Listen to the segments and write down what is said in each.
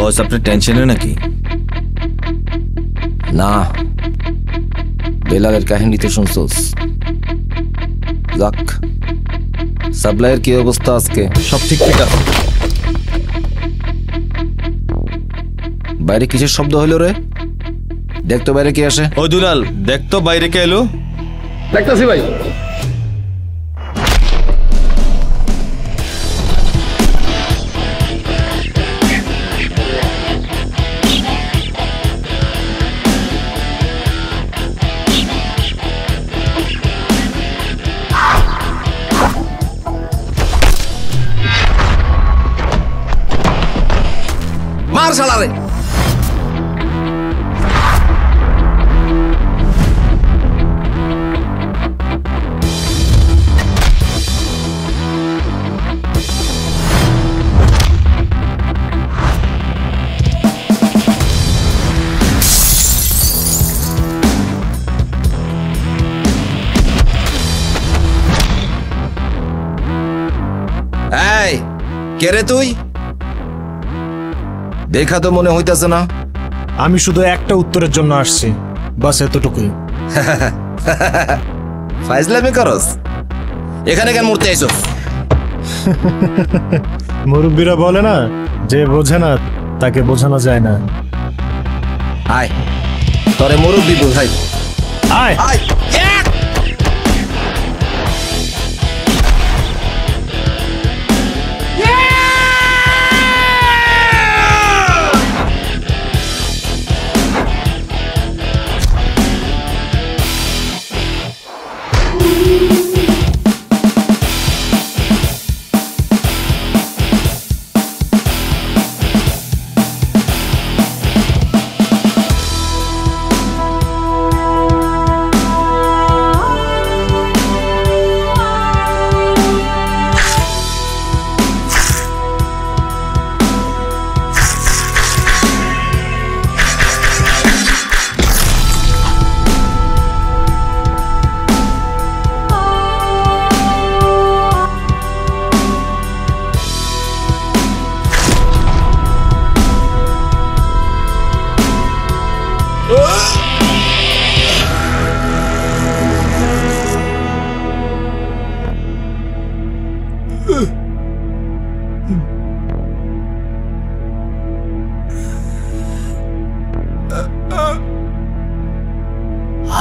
বস আপনি টেনশনে নাকি? না, বেলালের কাহিনী তো শুনছোস। যাক, সাপ্লাইয়ের কি অবস্থা আজকে? সব ঠিক আছে। বাইরে কিসের শব্দ হইল রে? দেখতো বাইরে কি আসে। ও দুলাল, দেখতো বাইরে কে এলো। দেখতেছি ভাই। মার শালারে। এই কে রে তুই? দেখা তো মনে হইতাছে না। আমি শুধু একটা উত্তরের জন্য আসছি, বাস এতটুকুই। ফাইজলামি করস? এখানে কেন মরতে আইছো? মুরব্বীরা বলে না, যে বোঝে না তাকে বোঝানো যায় না। আয় তোরে মুরব্বি বোঝাই। আয় আয়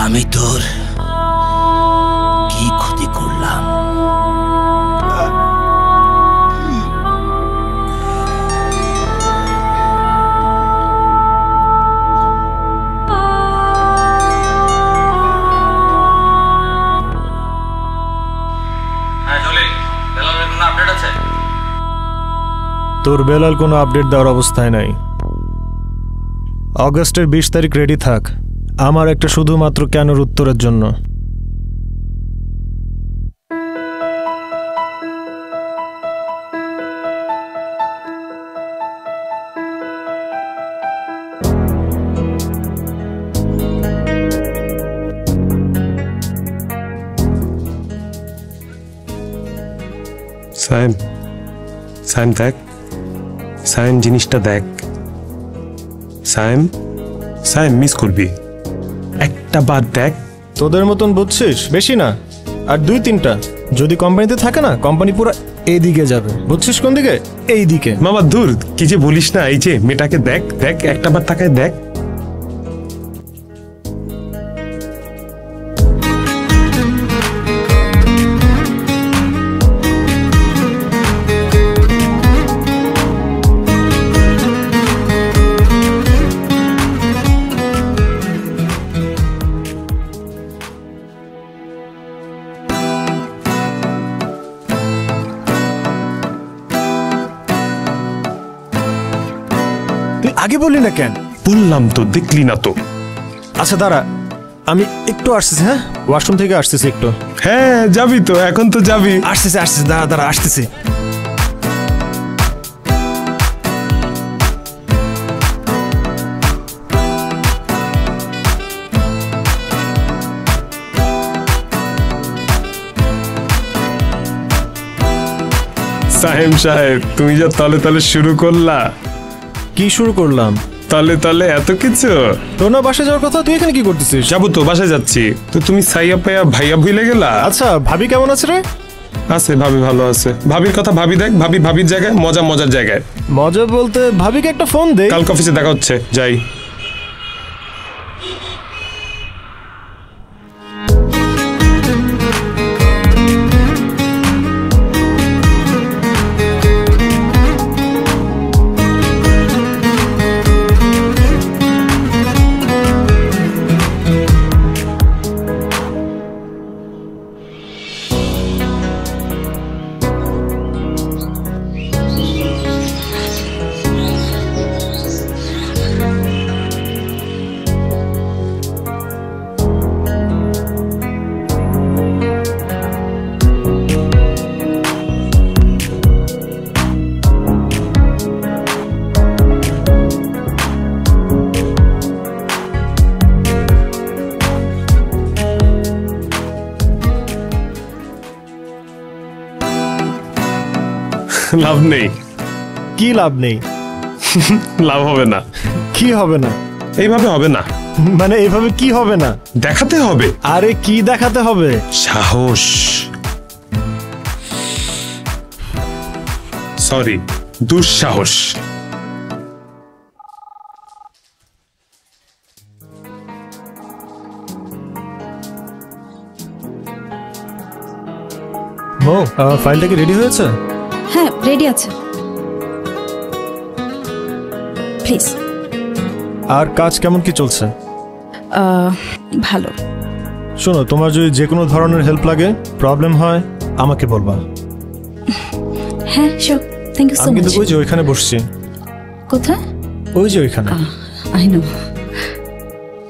আমি তোর কি ক্ষতি করলাম? তোর বেলাল কোনো আপডেট দেওয়ার অবস্থায় নাই। অগস্টের 20 তারিখ রেডি থাক, আমার একটা শুধুমাত্র কেনর উত্তরের জন্য। সাইম, সাইম দেখ, সাইম জিনিসটা দেখ। সাইম, সাইম মিস করবি, একটা বার দেখ। তোদের মতন বুঝছিস, বেশি না, আর 2-3টা যদি কোম্পানিতে থাকে না, কোম্পানি পুরো এইদিকে যাবে। বুঝছিস কোন দিকে? এই দিকে। মামা দূর, কি যে বলিস না। এই যে মেয়েটাকে দেখ, দেখ একটা বার তাকায় দেখ। আগে বললি না কেন? বললাম তো, দেখলি না তো। আচ্ছা দাঁড়া, আমি একটু আসতেছি। হ্যাঁ, ওয়াশরুম থেকে আসতেছি একটু। হ্যাঁ যাবি তো, এখন তো যাবি। আসতেছি আসতেছি, দাঁড়া দাঁড়া আসতেছি। সাহেব সাহেব, তুমি যা তলে তলে শুরু করলা, কি শুরু করলাম? তাহলে তাহলে এত কিছু? তোর না বাসে যাওয়ার কথা, তুই এখানে কি করতেছিস? যাবো তো, বাসায় যাচ্ছি। তো তুমি সাইয়া পাইয়া ভাইয়া ভুলে গেলা? আচ্ছা, ভাবি কেমন আছে রে? আছে, ভাবি ভালো আছে। ভাবির কথা ভাবি দেখ, ভাবি ভাবির জায়গায়, মজা মজার জায়গায়। মজা বলতে ভাবিকে একটা ফোন দে। কাল অফিসে দেখা হচ্ছে, যাই। লাভ নেই। কি লাভ নেই? লাভ হবে না। কি হবে না? এইভাবে হবে না। মানে এভাবে কি হবে না? দেখাতে হবে। আরে কি দেখাতে হবে? সাহস। সরি, দুঃসাহস। ও, ফাইলটা কি রেডি হয়েছে? হ্যাঁ, রেডি আছে। প্লিজ। আর কাজ কেমন কি চলছে? ভালো। শোনো, তোমার যদি যে কোনো ধরনের হেল্প লাগে, প্রবলেম হয়, আমাকে বলবা। হ্যাঁ, শিওর। থ্যাংক ইউ সো আমি কিন্তু মাচ। ওই যে ওইখানে বসছি। কোথায়? ওই যে ওইখানে। I know.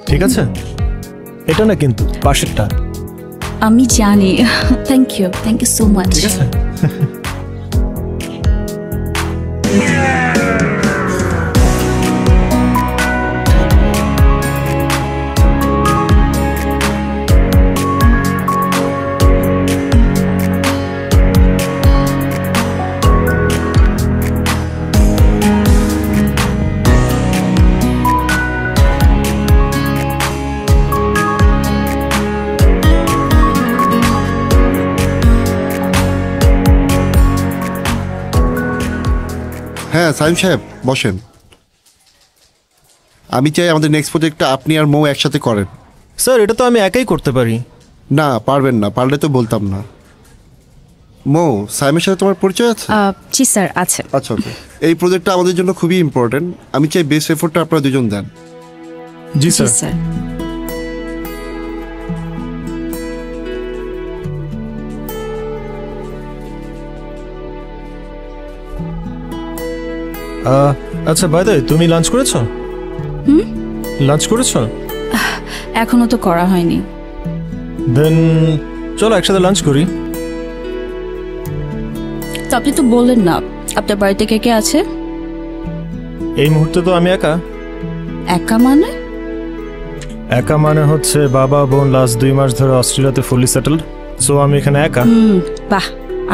ঠিক আছে, এটা না কিন্তু পাশেরটা। আমি জানি। Thank you so much. ঠিক আছে। হ্যাঁ সাইম সাহেব, বসেন। আমি চাই আমাদের নেক্সট প্রজেক্টটা আপনি আর মৌ একসাথে করেন। স্যার, এটা তো আমি একাই করতে পারি। না, পারবেন না। পারলে তো বলতাম না। মৌ, সাইমের সাথে তোমার পরিচয় আছে? জি স্যার, আছে। আচ্ছা, ওকে। এই প্রজেক্টটা আমাদের জন্য খুবই ইম্পর্টেন্ট। আমি চাই বেস্ট এফোর্টটা আপনারা দুজন দেন। জি জি স্যার। স্যার। আচ্ছা, বাই দ্য ওয়ে, তুমি লাঞ্চ করেছো? লাঞ্চ করেছো? এখনো তো করা হয়নি। দেন চলো একসাথে লাঞ্চ করি। তো আপনি তো বললেন না আপনার বাড়িতে কে কে আছে। এই মুহূর্তে তো আমি একা। একা মানে? একা মানে হচ্ছে বাবা বোন লাস্ট 2 মাস ধরে অস্ট্রেলিয়াতে ফুললি সেটেলড, সো আমি এখানে একা। বাহ।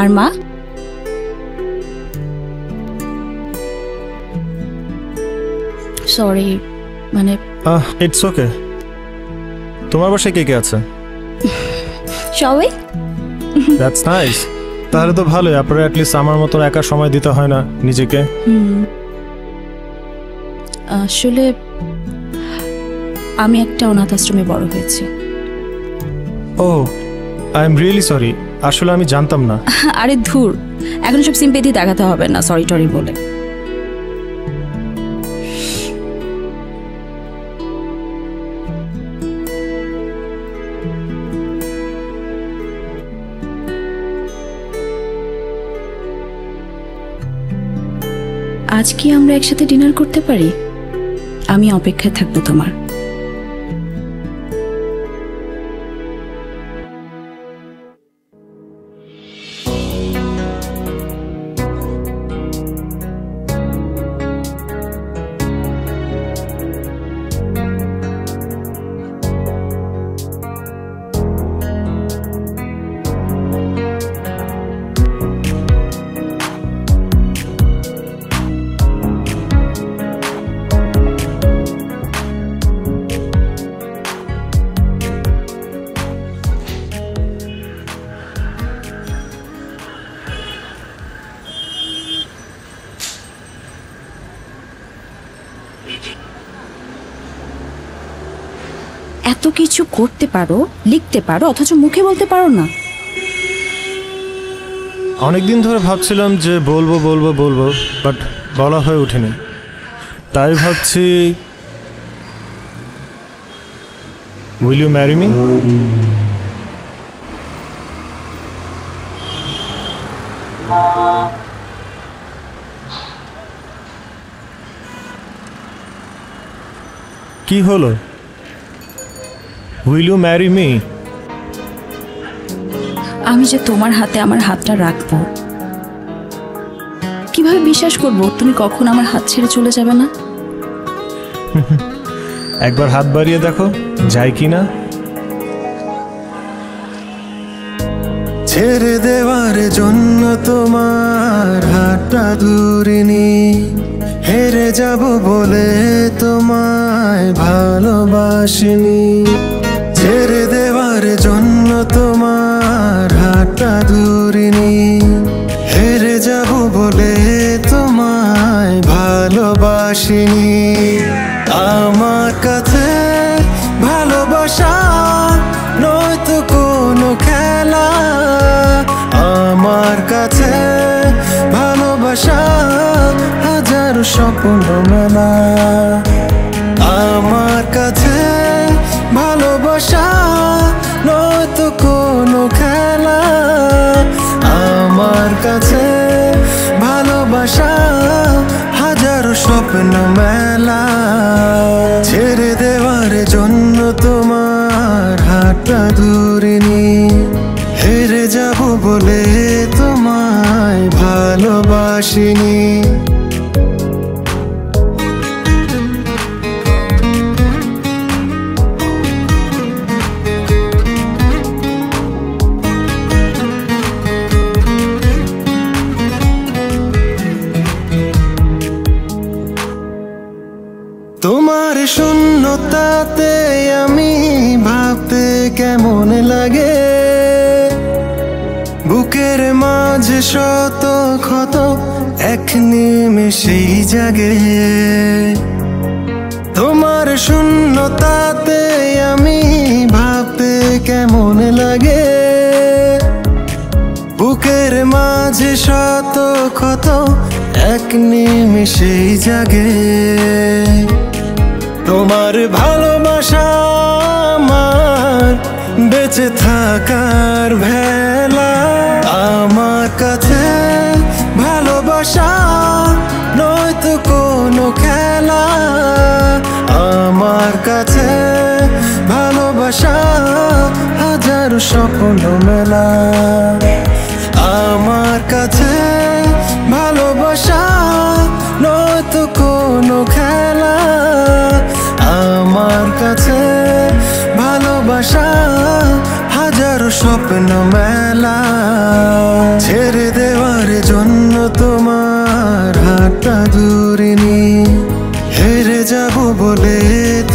আর মা? সরি, মানে ইটস ওকে। তোমার বাসায় কে কে আছে? সবাই। That's nice. তাহলে তো ভালোই, আপনারা অ্যাটলিস্ট আমার মতো একা সময় দিতে হয় না নিজেকে। আসলে আমি একটা অনাথ আশ্রমে বড় হয়েছি। ও, আই এম রিয়েলি সরি। আসলে আমি জানতাম না। আরে ধুর, এখন সব সিম্পেথি দেখাতে হবে না সরি টরি বলে। আজ কি আমরা একসাথে ডিনার করতে পারি? আমি অপেক্ষায় থাকবো তোমার। এত কিছু করতে পারো, লিখতে পারো, অথচ মুখে বলতে পারো না। অনেকদিন ধরে ভাবছিলাম যে বলবো বলবো বলবো, বাট বলা হয়ে ওঠেনি। তাই ভাবছি, উইল ইউ ম্যারি মি? কি হলো? Will you marry me? আমি যে তোমার হাতে আমার হাতটা রাখবো, কিভাবে বিশ্বাস করবো তুমি কখন আমার হাত ছেড়ে চলে যাবে না? একবার হাত বাড়িয়ে দেখো যায় কি না। ছেড়ে দেওয়ার জন্য তোমার হাতটা ধরিনি, হেরে যাব বলে তোমায় ভালোবাসিনি। ছেড়ে দেওয়ার জন্য তোমার হাতটা ধরিনি, হেরে যাব বলে তোমায় ভালোবাসিনি। আমার কাছে ভালোবাসা নয়তো কোনো খেলা, আমার কাছে ভালোবাসা হাজারো স্বপ্ন মেলা। আমার কাছে ভালোবাসা নয়তো কোনো খেলা, আমার কাছে ভালোবাসা হাজারো স্বপ্ন মেলা। ছেড়ে দেওয়ার জন্য তোমার হাতটা ধরিনি, হেরে যাব বলে তোমায় ভালোবাসিনি। তোমার শূন্যতাতে আমি ভাবতে কেমন লাগে, বুকের মাঝে শত ক্ষত এক নিমেষেই জাগে। তোমার শূন্যতাতে আমি ভাবতে কেমন লাগে, বুকের মাঝে শত ক্ষত এক নিমেষেই জাগে। তোমার ভালোবাসা আমার বেঁচে থাকার ভেলা। আমার কাছে ভালোবাসা নয়তো কোনো খেলা, আমার কাছে ভালোবাসা হাজারো স্বপ্ন মেলা। আমার কাছে ভালোবাসা নয়তো কোনো খেলা, আমার কাছে ভালোবাসা হাজারো স্বপ্ন মেলা। ছেড়ে দেওয়ার জন্য তোমার হাতটা ধরিনি, হেরে যাব বলে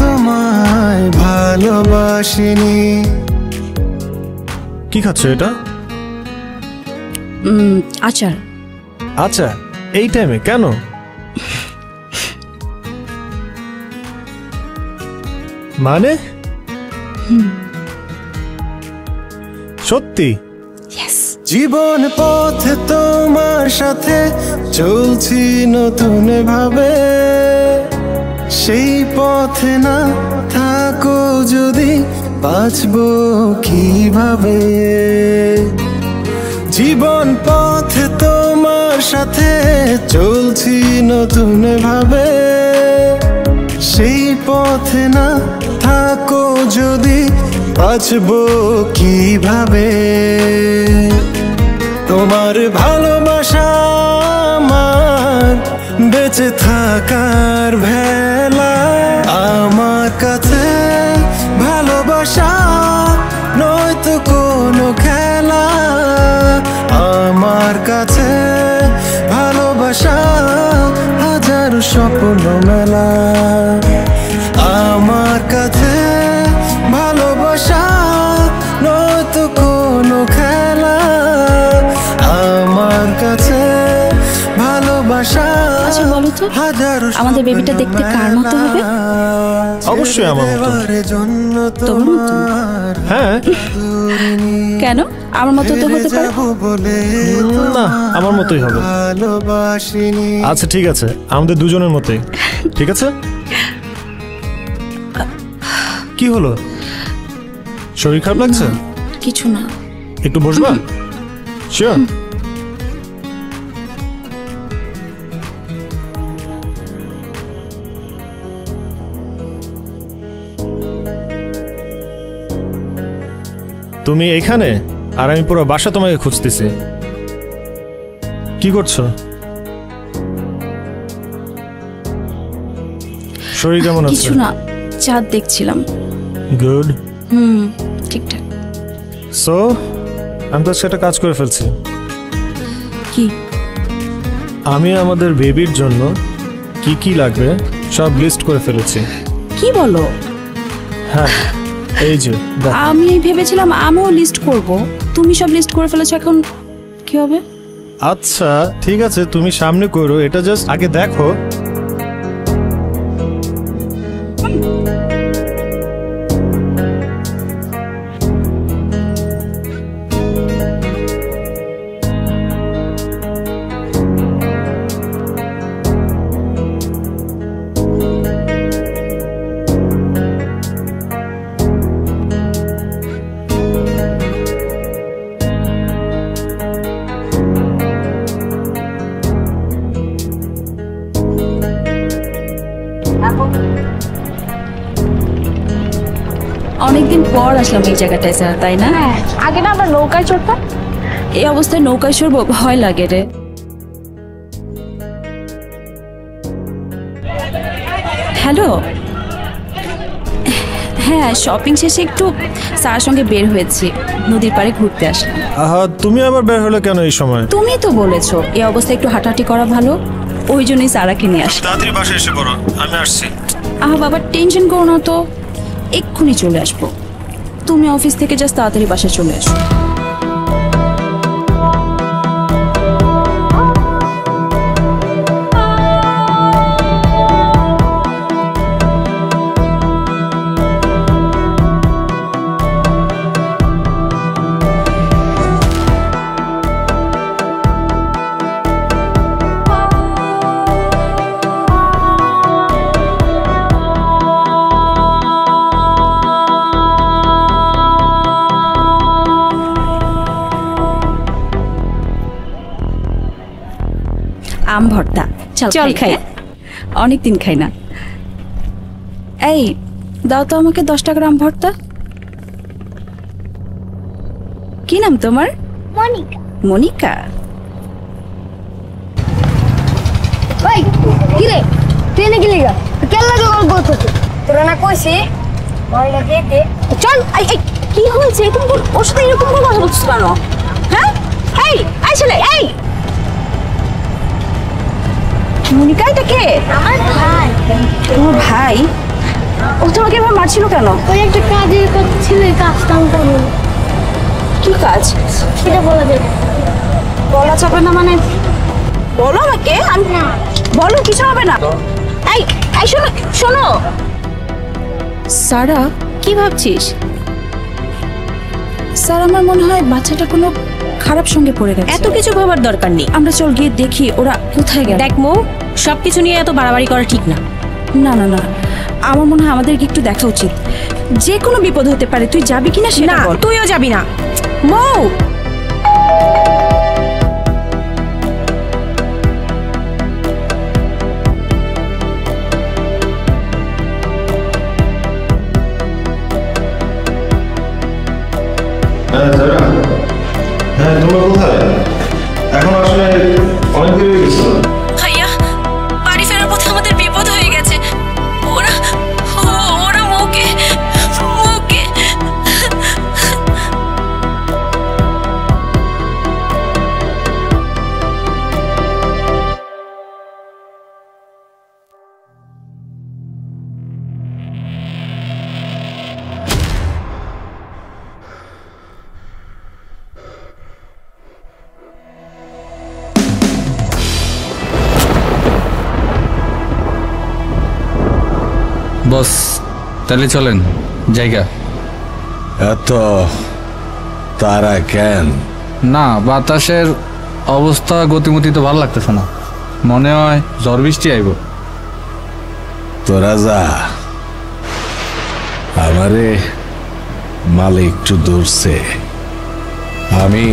তোমায় ভালোবাসিনি। কি খাচ্ছ এটা? আচার। আচ্ছা, এই টাইমে কেন? মানে সত্যি? জীবন পথে তোমার সাথে চলছি নতুন ভাবে, সেই পথে না থাকো যদি বাঁচবো কিভাবে। জীবন পথে তোমার সাথে চলছি নতুন ভাবে, সেই পথে না থাকো যদি বাঁচবো কিভাবে। তোমার ভালোবাসা আমার বেঁচে থাকার ভেলা। আমার কাছে ভালোবাসা নয়তো কোনো খেলা, আমার কাছে ভালোবাসা হাজারো স্বপ্ন মেলা। আমার কাছে ভালোবাসা নয়তো কোনো খেলা, আমার কাছে ভালোবাসা আচ্ছা বলো তো, আমাদের বেবিটা দেখতে কার মতো হবে? অবশ্যই আমার মতো। তোমার মতো? হ্যাঁ। কেন আমার মতো তো হতে পারে। না, আমার মতোই হবে। আচ্ছা ঠিক আছে, আমাদের দুজনের মতোই। ঠিক আছে। কি হলো, শরীর খারাপ লাগছে? কিছু না। একটু বসবা? শিওর? তুমি এখানে, আর আমি পুরো বাসা তোমাকে খুঁজতেছি। কি করছো? শরীর কেমন আছে? কিছু না, চাঁদ দেখছিলাম। গুড। ঠিকঠাক। সো আমি তো সেটা কাজ করে ফেলছি। কি? আমি আমাদের বেবির জন্য কি কি লাগবে সব লিস্ট করে ফেলেছি। কি বলো? হ্যাঁ, এই যে দেখো। আমি ভেবেছিলাম আমিও লিস্ট করব, তুমি সব লিস্ট করে ফেলেছো, এখন কি হবে? আচ্ছা ঠিক আছে, তুমি সামনে করো, এটা জাস্ট আগে দেখো। অনেকদিন পর আসলাম এই জায়গাটায়, স্যার, তাই না? আগে না আমরা নৌকায় চড়তাম। এই অবস্থায় নৌকায় চড়বো, ভয় লাগে রে। হ্যালো, হ্যাঁ শপিং শেষে একটু স্যারের সঙ্গে বের হয়েছি, নদীর পাড়ে ঘুরতে আসলাম। আহা, তুমি আবার বের হলে কেন এই সময়? তুমি তো বলেছো এই অবস্থায় একটু হাঁটাহাঁটি করা ভালো, ওই জন্যই সারাকে নিয়ে আসলাম। তাড়াতাড়ি বাসায় এসে পড়ো, আমি আসছি। আহা বাবা, টেনশন করো না তো, এক্ষুনি চলে আসবো। তুমি অফিস থেকে জাস্ট তাড়াতাড়ি বাসায় চলে আসো। আম ভর্তা, চল খাই। অনেকদিন খাই না। এই দাও তো আমাকে 10 টাকার আম ভর্তা। কি নাম তোমার? মনিকা। মনিকা? ওই কি রে, ট্রেনে গেলি গা, কেন লাগে গল্প করতে? তোরা না কইছি ময়না যেতে। চল। এই কি হয়েছে, তুমি ওর সাথে এরকম করে কথা বলছিস কেন? হ্যাঁ, এই ছেলে, এই মনিকা এটা কে? আমার ভাই। তোমার ভাই? ও তোমাকে এবার মারছিল কেন? ওই একটা কাজের কথা ছিল, কাজটা করো। কি কাজ? সেটা বলা যাবে? বলা যাবে না মানে? বলো আমাকে। আমি বলো, কিছু হবে না। এই শোনো শোনো। সারা, কি ভাবছিস? স্যার, আমার মনে হয় বাচ্চাটা কোনো খারাপ সঙ্গে পড়ে গেছে। এত কিছু ভাবার দরকার নেই, আমরা চল গিয়ে দেখি ওরা কোথায় গেল। দেখ মৌ, সবকিছু নিয়ে এত বাড়াবাড়ি করা ঠিক না। না না না, আমার মনে হয় আমাদেরকে একটু দেখা উচিত। যে কোনো বিপদ হতে পারে, তুই যাবি কিনা সেটা বল। তুইও যাবি না মৌ। হ্যাঁ, তোমরা কোথায়? এখন আসলে অনেক দেরি হয়ে গেছে। ভাইয়া, বাড়ি ফেরার পথে আমাদের বিপদ হয়ে গেছে। ওরা মৌকে বস তাহলে চলেন জায়গা। এত তারা কেন? না, বাতাসের অবস্থা গতিমতি তো ভালো লাগতেছে না, মনে হয় ঝড় বৃষ্টি আইব। তোরা যা, আমারে মালে একটু দৌড়ছে, আমি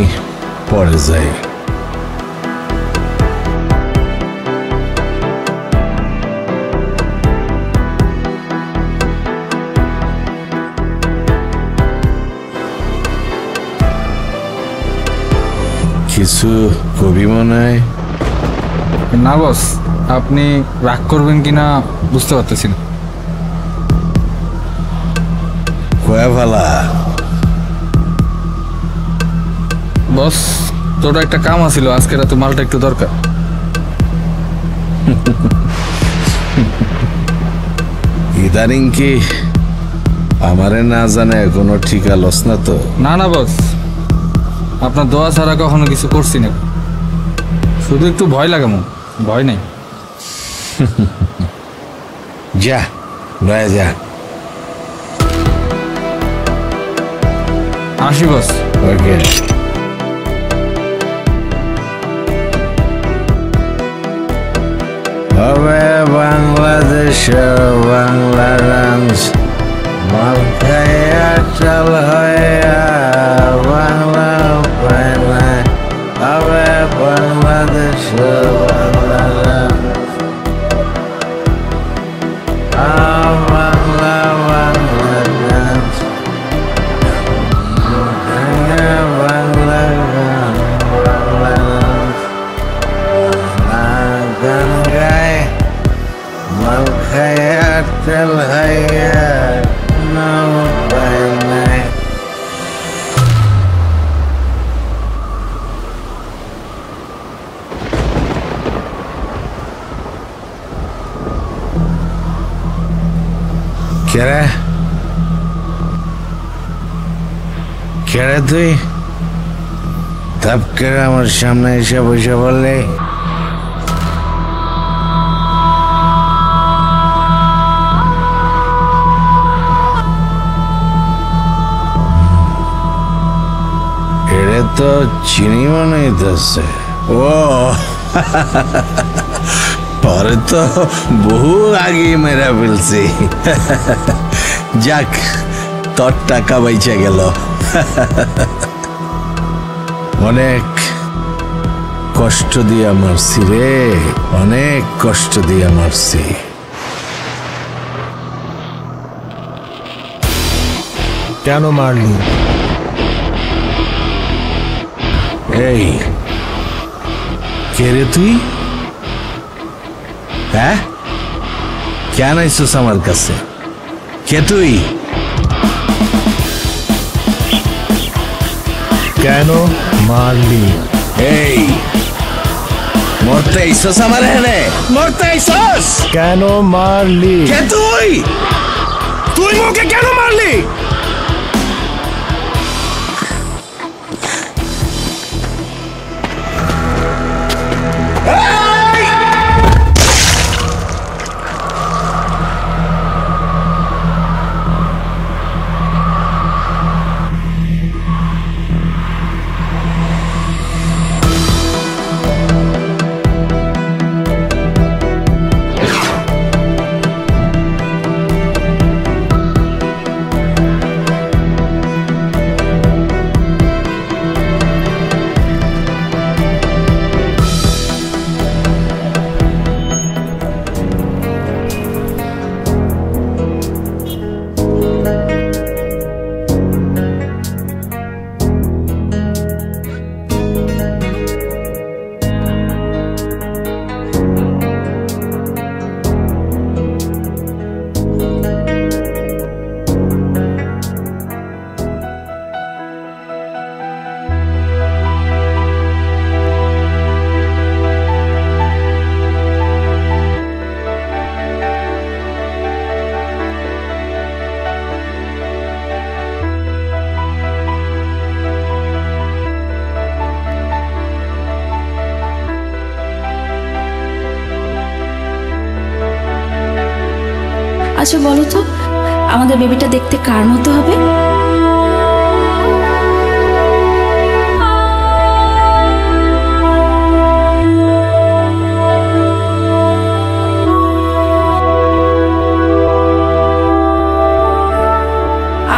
পরে যাই। কিছু কবি মনে হয়? না বস, আপনি রাগ করবেন কিনা বুঝতে পারতেছি না। কয়া ভালা বস, তোর একটা কাম আছিল, আজকে রাতে মালটা একটু দরকার। ইদানিং কি আমারে না জানে কোনো ঠিকা লস না তো? না না বস, আপনার দোয়া ছাড়া কখনো কিছু করছি না, শুধু একটু ভয় লাগে মন, ভয় নেই। যা লয়ে যা। আসি বস। ওকে। হবে বাংলাদেশ বাংলা ডান্স, মাল খাইয়া চাল হইয়া বাংলা পায় না। হবে বাংলাদেশ বাংলা ডান্স, বাংলা বাংলা ডান্স, বাংলা গান বাংলা ডান্স, গান গায় মাল খাইয়া তেল হাইয়া নাম পায় নাই। কেরে কেরে তুই ধাপ করে আমার সামনে এসে বসে বললে? এরে তো চিনি মনে হইতেছে। ও পরে তো বহু আগে মেরা ফেলছি। যাক, তোর টাকা বাইচা গেল। অনেক কষ্ট দিয়ে মারছি রে, অনেক কষ্ট দিয়ে মারছি। কেন মারলি? এই কে রে তুই? হ্যাঁ, কেন আইসোস আমার কাছে? কে তুই? কেন মারলি? এই মরতে আইসোস আমার এখানে? মরতে আইসোস? কেন মারলি? কে তুই? তুই মোকে কেন মারলি? আচ্ছা বলো তো, আমাদের বেবিটা দেখতে কার মতো হবে?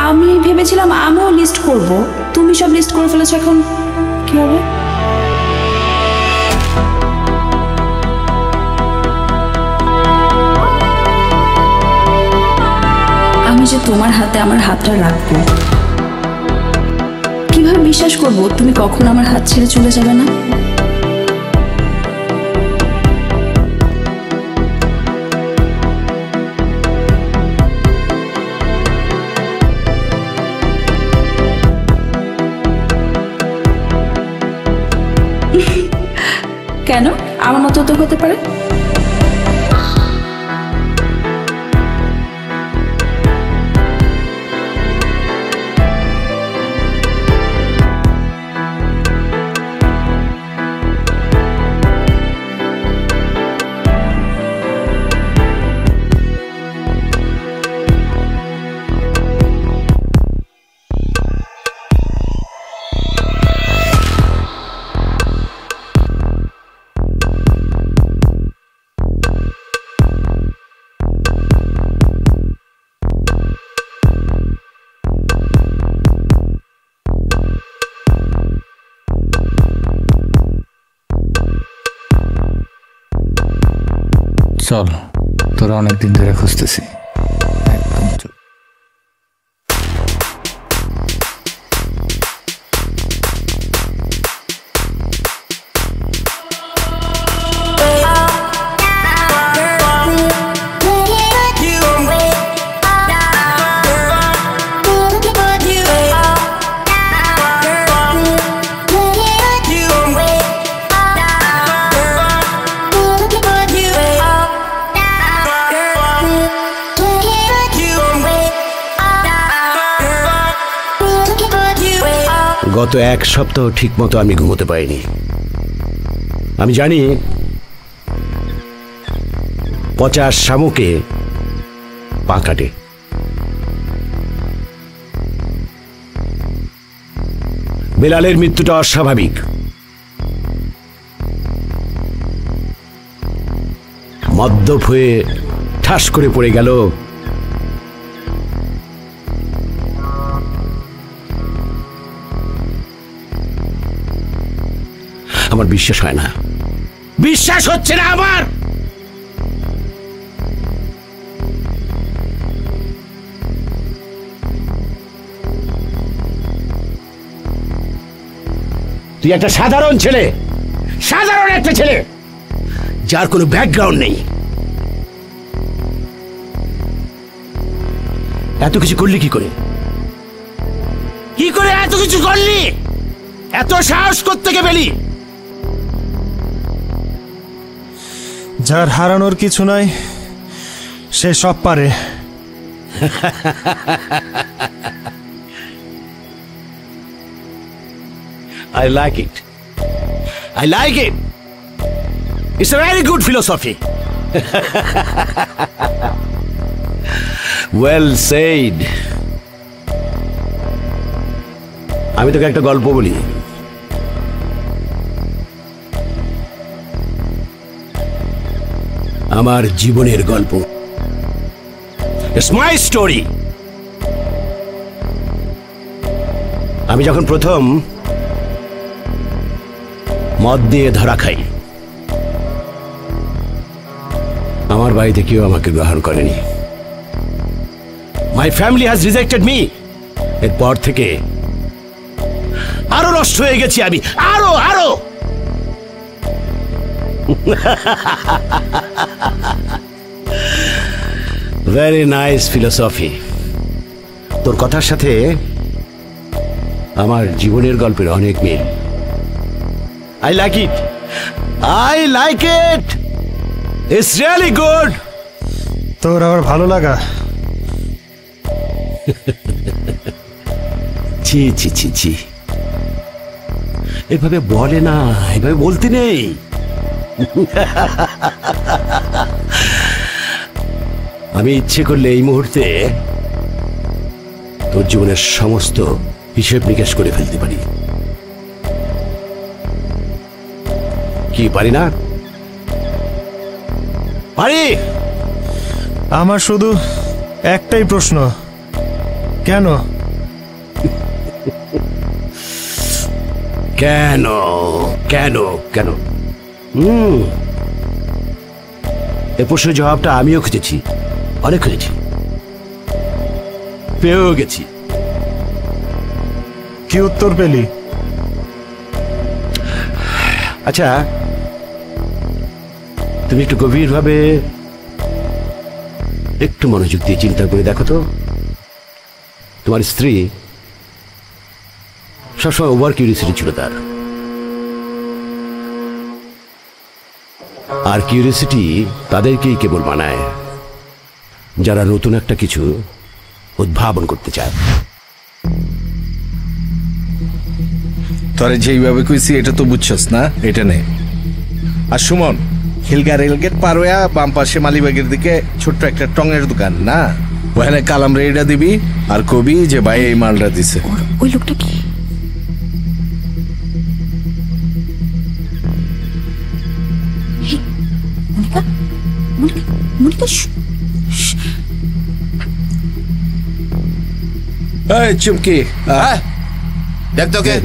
আমি ভেবেছিলাম আমিও লিস্ট করব, তুমি সব লিস্ট করে ফেলেছো, এখন কি হবে? আমি যে তোমার হাতে আমার হাতটা রাখবো, কিভাবে বিশ্বাস করব তুমি কখনো আমার হাত ছেড়ে চলে যাবে না? কেন? আমার মতো তো হতে পারে। চল, তোরা অনেকদিন ধরে খুঁজতেছি। একদম চল। গত এক সপ্তাহ ঠিক মতো আমি ঘুমোতে পারিনি। আমি জানি পচা শামুকে পা কাটে। বেলালের মৃত্যুটা অস্বাভাবিক। মদ্যপ হয়ে ঠাস করে পড়ে গেল আমার বিশ্বাস হয় না, বিশ্বাস হচ্ছে না আমার। তুই একটা সাধারণ ছেলে, সাধারণ একটা ছেলে যার কোনো ব্যাকগ্রাউন্ড নেই, এত কিছু করলি কি করে? কি করে এত কিছু করলি? এত সাহস কোত্থেকে পেলি? যার হারানোর কিছু নাই সে সব পারে। I like it. I like it. It's a very good philosophy. Well said. আমি তোকে একটা গল্প বলি। আমার জীবনের গল্প। It's my story. আমি যখন প্রথম মদ দিয়ে ধরা খাই, আমার বাড়িতে কেউ আমাকে গ্রহণ করেনি। My family has rejected me. এরপর থেকে আরো নষ্ট হয়ে গেছি আমি, আরো আরো। Very nice philosophy. তোর কথার সাথে আমার জীবনের গল্পের অনেক মিল। I like it. I like it. It's really good. তোর আবার ভালো লাগা? ছি ছি ছি ছি, এভাবে বলে না, এভাবে বলতে নেই। আমি ইচ্ছে করলে এই মুহূর্তে তোর জীবনের সমস্ত হিসেব নিকেশ করে ফেলতে পারি। কি পারি না? পারি। আমার শুধু একটাই প্রশ্ন, কেন? কেন কেন কেন? এ প্রশ্নের জবাবটা আমিও খুঁজেছি, অনেক খুঁজেছি, পেয়েও গেছি। কি উত্তর পেলি? আচ্ছা, তুমি একটু গভীরভাবে একটু মনোযোগ দিয়ে চিন্তা করে দেখো তো, তোমার স্ত্রী সবসময় ওভার কিউরিয়াসিটি ছিল তার, আর কিউরিয়াসিটি তাদেরকেই কেবল মানায় যারা নতুন একটা কিছু উদ্ভাবন করতে চায়। তোরে যেইভাবে কইছি এটা তো বুঝছস না, এটা নে। আর সুমন, খিলগা রেলগেট পার হইয়া বাম পাশে মালিবাগের দিকে ছোট্ট একটা টঙের দোকান না, ওখানে কালাম রেডা দিবি আর কবি যে ভাই এই মালটা দিছে। ওই লোকটা কি? এই চুমকি, দেখ তো কে।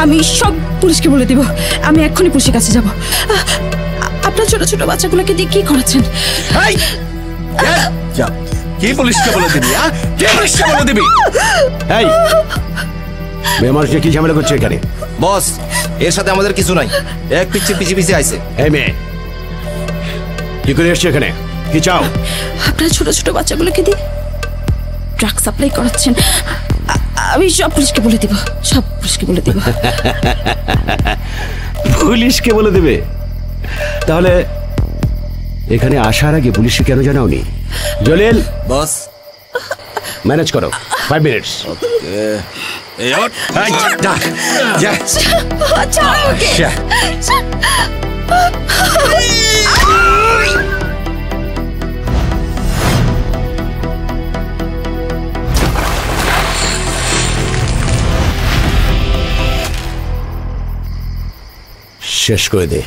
আমি সব পুলিশকে বলে দিব। আমি এক্ষুনি পুলিশের কাছে যাব। আপনার ছোট ছোট বাচ্চাগুলোকে দিয়ে কি করাচ্ছেন? কি পুলিশকে বলে দিবি? কি পুলিশকে বলে দিবি? এই মেয়ে মানুষকে কি ঝামেলা করছে এখানে? বস, এর সাথে আমাদের কিছু নাই। এক পিছিয়ে পিছিয়ে আইছে। এই মেয়ে কি করে এসছে এখানে? কি চাও? আপনার ছোট ছোট বাচ্চাগুলোকে দিয়ে ড্রাগ সাপ্লাই করাচ্ছেন। আমি সব পুলিশকে বলে দিব, সব পুলিশকে বলে দিব। পুলিশকে বলে দেবে? তাহলে এখানে আসার আগে পুলিশকে কেন জানাওনি? জলিল, বস ম্যানেজ করো, 5 মিনিটস। শেষ করে দে।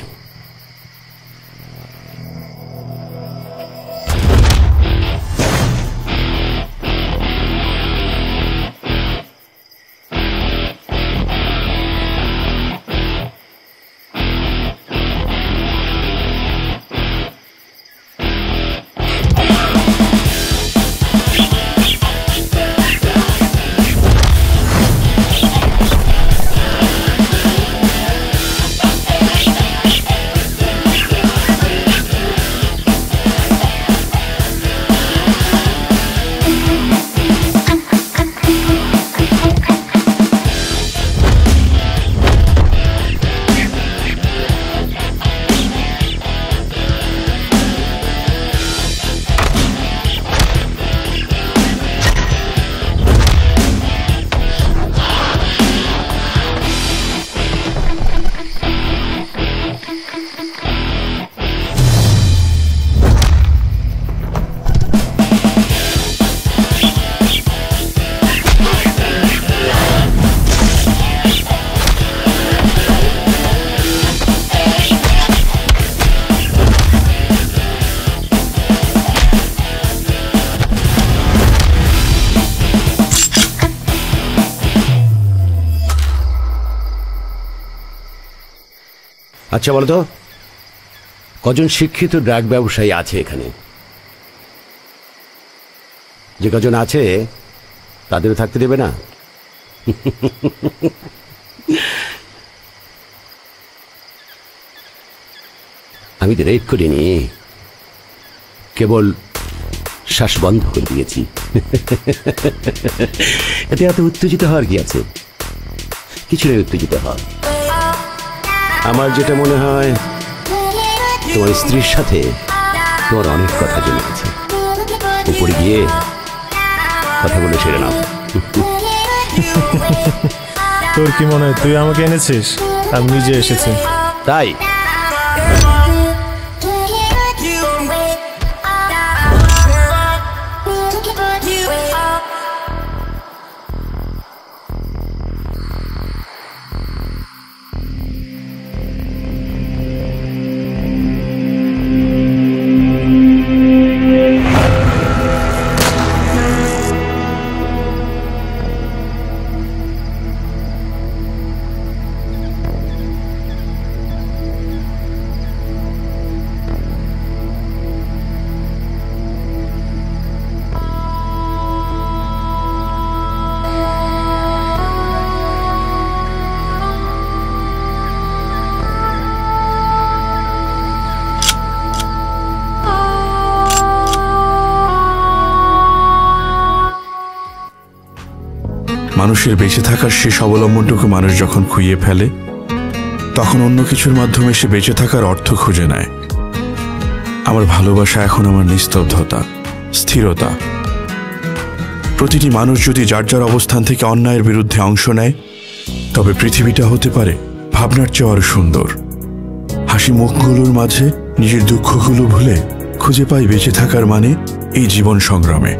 আচ্ছা বলতো, কজন শিক্ষিত ড্রাগ ব্যবসায়ী আছে এখানে? যে কজন আছে তাদেরও থাকতে দেবে না? আমি তো রেড করিনি, কেবল শ্বাস বন্ধ করে দিয়েছি। এতে এত উত্তেজিত হওয়ার কি আছে? কিছু নেই উত্তেজিত হওয়া। আমার যেটা মনে হয়, তোমার স্ত্রীর সাথে তোমার অনেক কথা জমে গেছে। উপরে গিয়ে কথা বলে সেরে নাও। তোর কি মনে হয় তুই আমাকে এনেছিস? আমি নিজে এসেছি। তাই মানুষের বেঁচে থাকার শেষ অবলম্বনটুকু মানুষ যখন খুইয়ে ফেলে, তখন অন্য কিছুর মাধ্যমে সে বেঁচে থাকার অর্থ খুঁজে নেয়। আমার ভালোবাসা এখন আমার নিস্তব্ধতা, স্থিরতা। প্রতিটি মানুষ যদি যার যার অবস্থান থেকে অন্যায়ের বিরুদ্ধে অংশ নেয়, তবে পৃথিবীটা হতে পারে ভাবনার চেয়ে আরো সুন্দর। হাসি মুখগুলোর মাঝে নিজের দুঃখগুলো ভুলে খুঁজে পাই বেঁচে থাকার মানে এই জীবন সংগ্রামে।